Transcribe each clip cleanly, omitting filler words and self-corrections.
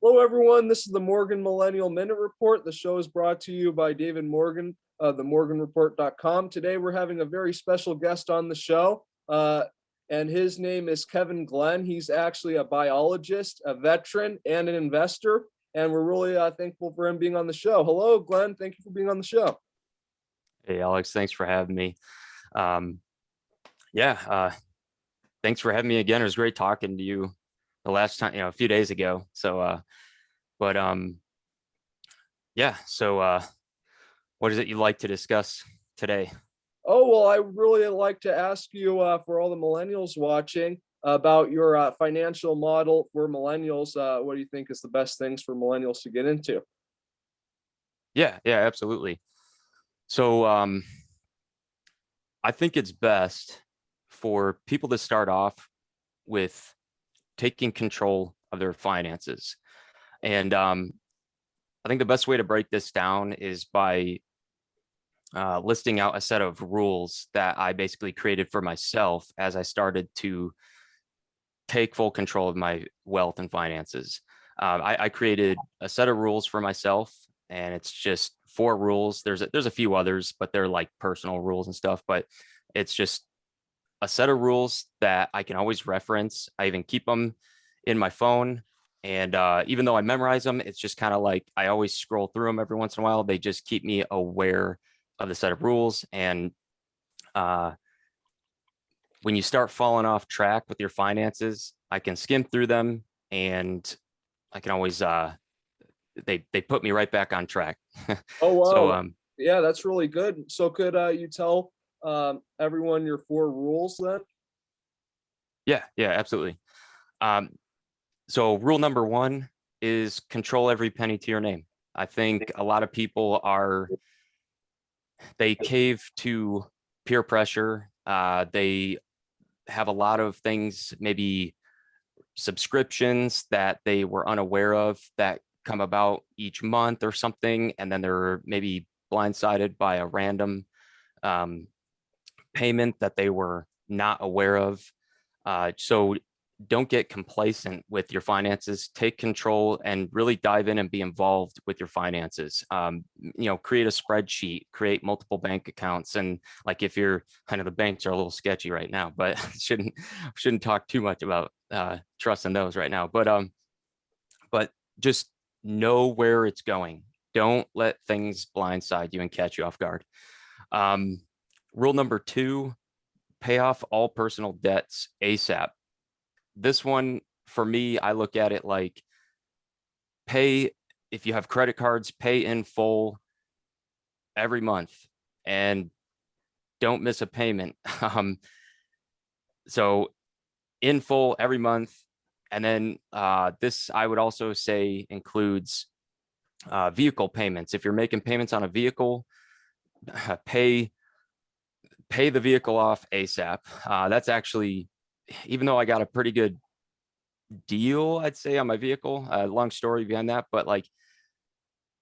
Hello, everyone. This is the Morgan Millennial Minute Report. The show is brought to you by David Morgan, themorganreport.com. Today, we're having a very special guest on the show, and his name is Kevin Glenn. He's actually a biologist, a veteran, and an investor, and we're really thankful for him being on the show. Hello, Glenn. Thank you for being on the show. Hey, Alex, thanks for having me. Thanks for having me again. It was great talking to you the last time, a few days ago. So what is it you'd like to discuss today? Oh, well, I really like to ask you for all the millennials watching about your financial model for millennials. What do you think is the best things for millennials to get into? Yeah, absolutely. So I think it's best for people to start off with taking control of their finances. And I think the best way to break this down is by listing out a set of rules that I basically created for myself as I started to take full control of my wealth and finances. I created a set of rules for myself, and it's just 4 rules. There's a few others, but they're like personal rules and stuff. But it's just a set of rules that I can always reference. I even keep them in my phone. And even though I memorize them, it's just kind of like I always scroll through them every once in a while. They just keep me aware of the set of rules. And when you start falling off track with your finances, I can skim through them, and I can always they put me right back on track. Oh, wow. So Yeah, that's really good. So could you tell everyone your 4 rules then? yeah, absolutely. So rule number 1 is control every penny to your name. I think a lot of people they cave to peer pressure. They have a lot of things, maybe subscriptions that they were unaware of that come about each month or something, and then they're maybe blindsided by a random payment that they were not aware of. So don't get complacent with your finances. Take control and really dive in and be involved with your finances. Create a spreadsheet, create multiple bank accounts. And like, if you're kind of, the banks are a little sketchy right now, but shouldn't talk too much about trusting those right now. But just know where it's going. Don't let things blindside you and catch you off guard. Rule number 2, pay off all personal debts ASAP. This one, for me, I look at it like, if you have credit cards, pay in full every month and don't miss a payment. So in full every month. And then this, I would also say, includes vehicle payments. If you're making payments on a vehicle, pay the vehicle off ASAP. That's actually, even though I got a pretty good deal, I'd say, on my vehicle, long story behind that, but like,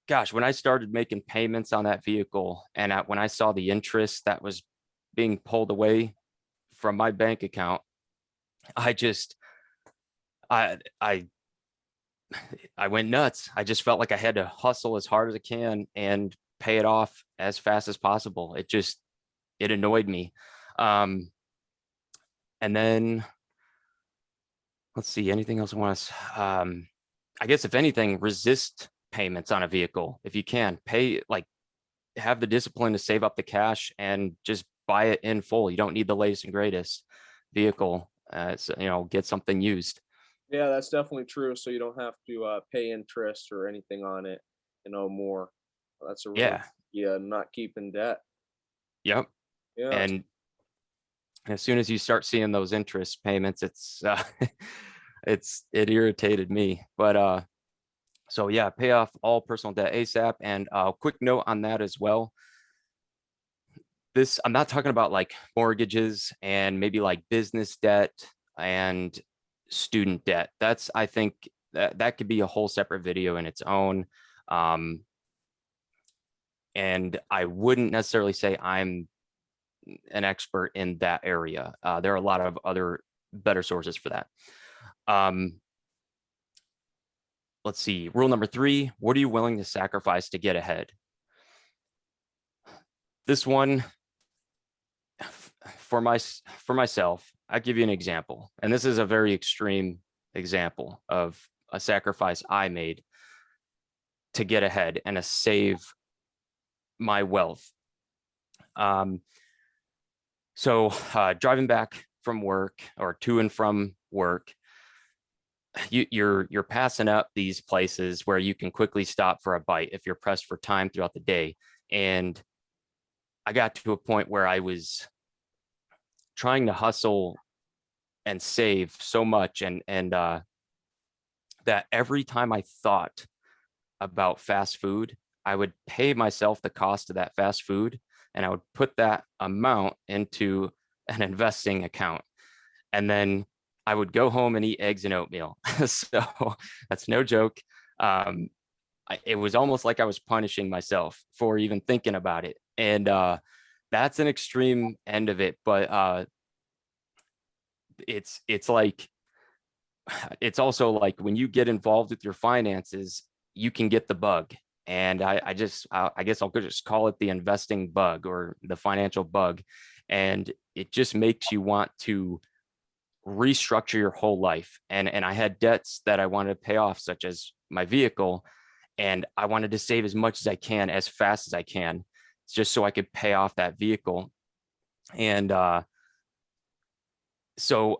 gosh, when I started making payments on that vehicle, and when I saw the interest that was being pulled away from my bank account, I went nuts. I just felt like I had to hustle as hard as I can and pay it off as fast as possible. It annoyed me. And then let's see, anything else I want to, I guess, if anything, resist payments on a vehicle. If you can, have the discipline to save up the cash and just buy it in full. You don't need the latest and greatest vehicle. Get something used. Yeah, that's definitely true. So you don't have to pay interest or anything on it, more. That's a really, Yeah. yeah, not keeping debt. Yep. Yeah. And as soon as you start seeing those interest payments, it irritated me. But so yeah, pay off all personal debt ASAP. And a quick note on that as well. I'm not talking about like mortgages and maybe like business debt and student debt. I think that could be a whole separate video in its own. And I wouldn't necessarily say I'm an expert in that area. There are a lot of other better sources for that. let's see, rule number 3, what are you willing to sacrifice to get ahead? This one, for myself, I give you an example, and this is a very extreme example of a sacrifice I made to get ahead and to save my wealth. So driving back from work or to and from work, you're passing up these places where you can quickly stop for a bite if you're pressed for time throughout the day. And I got to a point where I was trying to hustle and save so much, and that every time I thought about fast food, I would pay myself the cost of that fast food, and I would put that amount into an investing account. And then I would go home and eat eggs and oatmeal. So that's no joke. It was almost like I was punishing myself for even thinking about it. And that's an extreme end of it. But it's like, it's also like when you get involved with your finances, you can get the bug. And I guess I'll just call it the investing bug or the financial bug. And it just makes you want to restructure your whole life. And I had debts that I wanted to pay off, such as my vehicle. And I wanted to save as much as I can, as fast as I can, just so I could pay off that vehicle. And so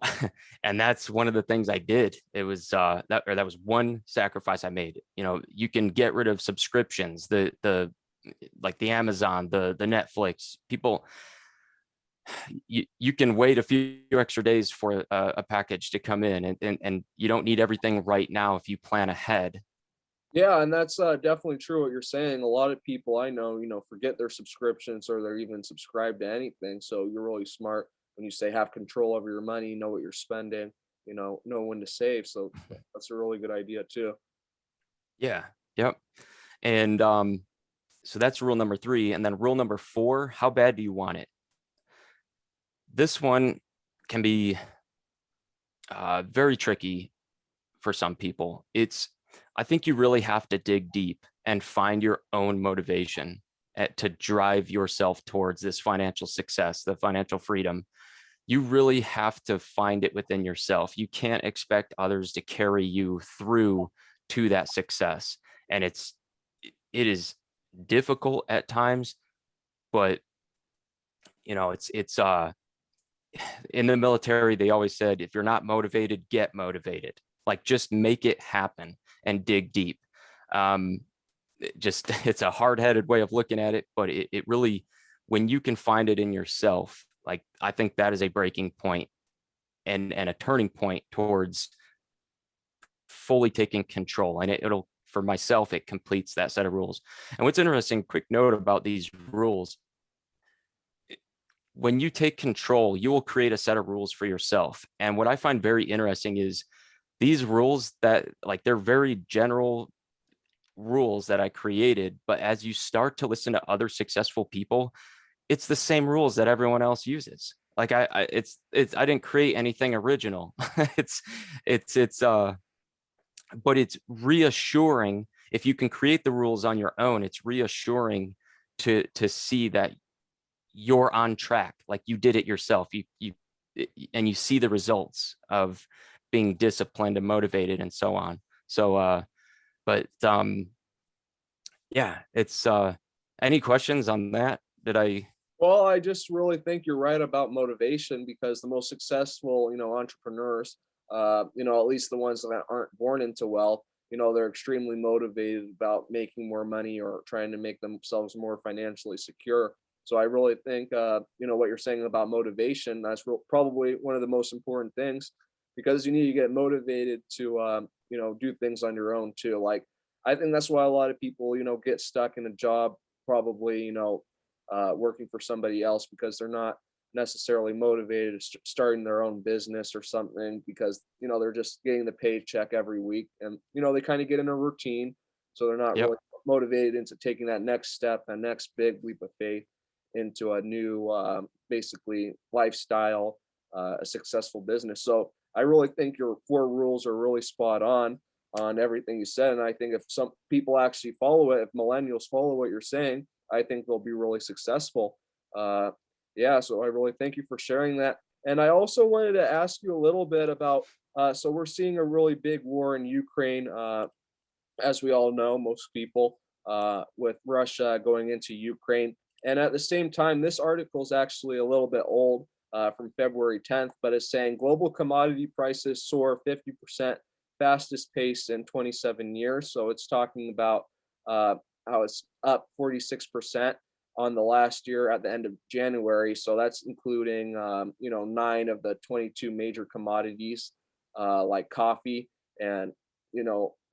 and that's one of the things I did. It was that was one sacrifice I made. You can get rid of subscriptions, the like the Amazon, the Netflix. People, you can wait a few extra days for a package to come in, and you don't need everything right now if you plan ahead. Yeah, and that's definitely true what you're saying. A lot of people I know, forget their subscriptions or they're even subscribed to anything. So you're really smart when you say have control over your money, know what you're spending, know when to save. So that's a really good idea too. Yeah. Yep. And so that's rule number 3. And then rule number 4, how bad do you want it? This one can be very tricky for some people. I think you really have to dig deep and find your own motivation to drive yourself towards this financial success, the financial freedom. You really have to find it within yourself. You can't expect others to carry you through to that success. And it is difficult at times, but it's in the military, they always said, if you're not motivated, get motivated. Like, just make it happen and dig deep. It's a hard-headed way of looking at it, but it really, when you can find it in yourself, like, I think that is a breaking point and a turning point towards fully taking control. And it'll, for myself, it completes that set of rules. And what's interesting, quick note about these rules: when you take control, you will create a set of rules for yourself. And what I find very interesting is these rules that, like, they're very general rules that I created, but as you start to listen to other successful people, it's the same rules that everyone else uses. Like, I didn't create anything original. it's but it's reassuring. If you can create the rules on your own, it's reassuring to see that you're on track, like you did it yourself. And you see the results of being disciplined and motivated and so on. So but yeah, it's any questions on that? Did I? Well, I just really think you're right about motivation because the most successful, entrepreneurs, at least the ones that aren't born into wealth, they're extremely motivated about making more money or trying to make themselves more financially secure. So I really think, what you're saying about motivation, that's probably one of the most important things because you need to get motivated to, do things on your own too. Like, I think that's why a lot of people, get stuck in a job, probably, working for somebody else because they're not necessarily motivated to starting their own business or something because they're just getting the paycheck every week and they kind of get in a routine, so they're not Yep. really motivated into taking that next step, that next big leap of faith into a new basically lifestyle, a successful business. So I really think your 4 rules are really spot on. on everything you said. And I think if some people actually follow it, if millennials follow what you're saying, I think they'll be really successful. Uh, yeah, so I really thank you for sharing that. And I also wanted to ask you a little bit about, so we're seeing a really big war in Ukraine, as we all know, most people, with Russia going into Ukraine. And at the same time, this article is actually a little bit old, from February 10th, but it's saying global commodity prices soar 50%, fastest pace in 27 years. So it's talking about uh, how it's up 46% on the last year at the end of January. So that's including, 9 of the 22 major commodities, like coffee and,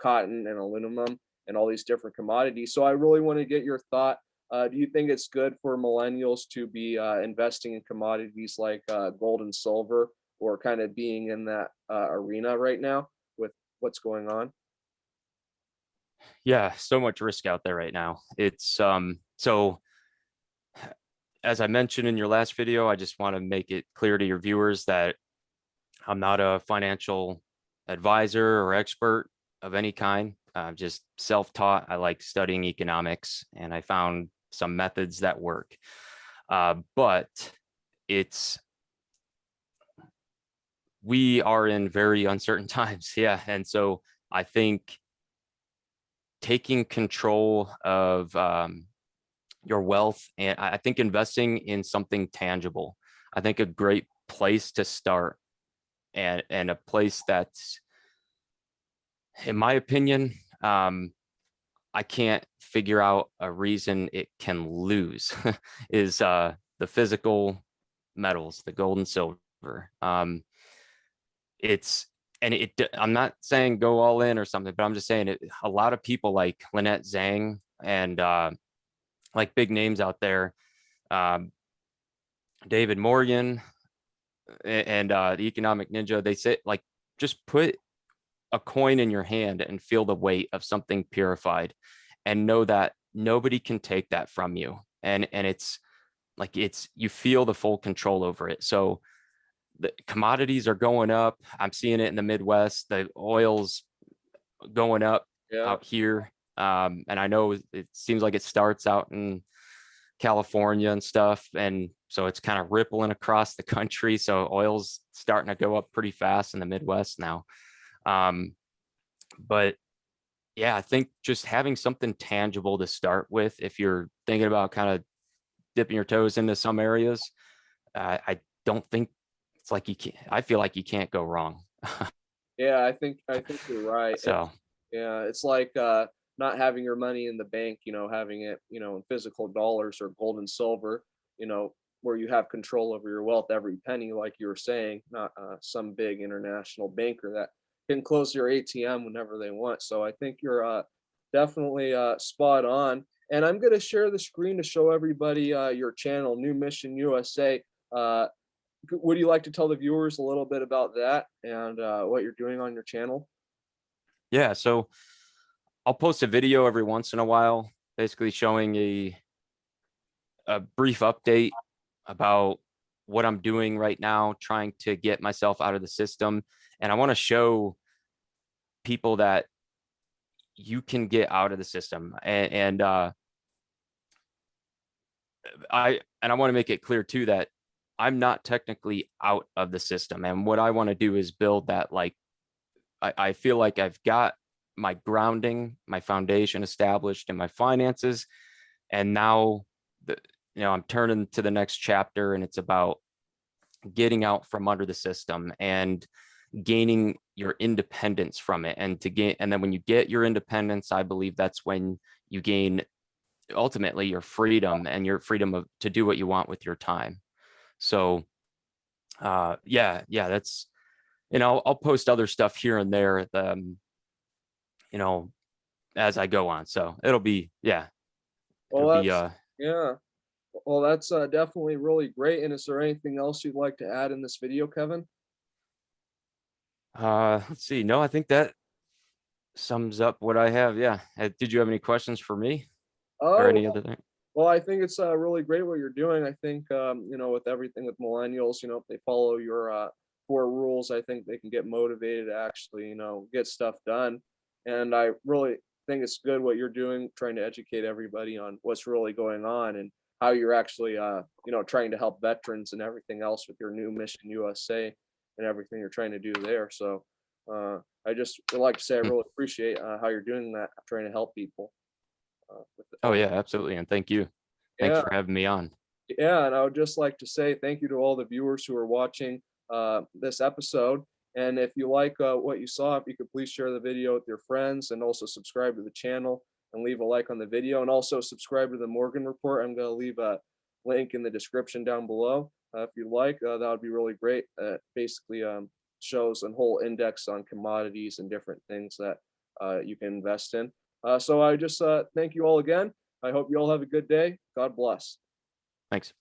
cotton and aluminum and all these different commodities. So I really want to get your thought. Do you think it's good for millennials to be investing in commodities like gold and silver, or kind of being in that arena right now with what's going on? Yeah, so much risk out there right now. It's so as I mentioned in your last video, I just want to make it clear to your viewers that I'm not a financial advisor or expert of any kind. I'm just self-taught. I like studying economics, and I found some methods that work. But it's we are in very uncertain times. Yeah. And so I think taking control of your wealth, and I think investing in something tangible, I think a great place to start, and a place that's, in my opinion, I can't figure out a reason it can lose is the physical metals, the gold and silver. It's and I'm not saying go all in or something, but I'm just saying a lot of people like Lynette Zhang and like big names out there, um, David Morgan and the Economic Ninja, they say like just put a coin in your hand and feel the weight of something purified, and know that nobody can take that from you. And it's like you feel the full control over it. So the commodities are going up. I'm seeing it in the Midwest. The oil's going up Yeah. out here. And I know it seems like it starts out in California and stuff. And so it's kind of rippling across the country. So oil's starting to go up pretty fast in the Midwest now. But yeah, I think just having something tangible to start with, if you're thinking about kind of dipping your toes into some areas, I don't think it's like you can't, I feel like you can't go wrong. Yeah, I think you're right. So Yeah, it's like not having your money in the bank, having it, in physical dollars or gold and silver, where you have control over your wealth, every penny, like you were saying, not some big international banker that can close your ATM whenever they want. So I think you're definitely spot on. And I'm going to share the screen to show everybody your channel, New Mission USA. Uh, would you like to tell the viewers a little bit about that and what you're doing on your channel? yeah, so I'll post a video every once in a while, basically showing a brief update about what I'm doing right now, trying to get myself out of the system. And I want to show people that you can get out of the system. And I want to make it clear too that I'm not technically out of the system. And what I want to do is build that, like, I feel like I've got my grounding, my foundation established in my finances. And now the, I'm turning to the next chapter, and it's about getting out from under the system and gaining your independence from it. And then when you get your independence, I believe that's when you gain ultimately your freedom, and your freedom to do what you want with your time. So yeah, that's, I'll post other stuff here and there, you know, as I go on. So Well, it'll be that's yeah. Well, that's definitely really great. And is there anything else you'd like to add in this video, Kevin? let's see. No, I think that sums up what I have. Yeah. Did you have any questions for me or Oh, any other thing? well, I think it's really great what you're doing. I think, with everything with millennials, if they follow your 4 rules, I think they can get motivated to actually, get stuff done. And I really think it's good what you're doing, trying to educate everybody on what's really going on and how you're actually, trying to help veterans and everything else with your new Mission USA and everything you're trying to do there. So I just would like to say I Mm. really appreciate how you're doing that, trying to help people. With Oh all yeah, the, absolutely. And thank you. Thanks yeah, for having me on. yeah, and I would just like to say thank you to all the viewers who are watching this episode. And if you like what you saw, if you could please share the video with your friends and also subscribe to the channel and leave a like on the video and also subscribe to the Morgan Report. I'm going to leave a link in the description down below if you like. That would be really great. Basically shows a whole index on commodities and different things that you can invest in. So I just thank you all again. I hope you all have a good day. God bless. Thanks.